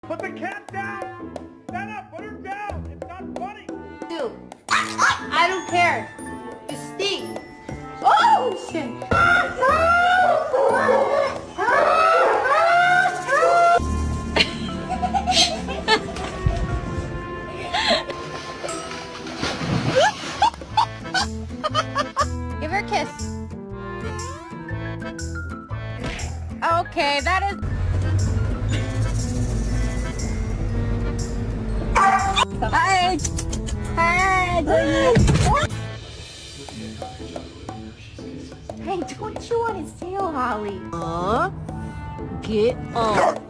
Put the cat down! Stand up, put her down! It's not funny! Dude, I don't care. You stink. Oh, shit. Give her a kiss. Okay, that is... Hi! Hi! Hey, don't chew on his tail, Holly. Get up.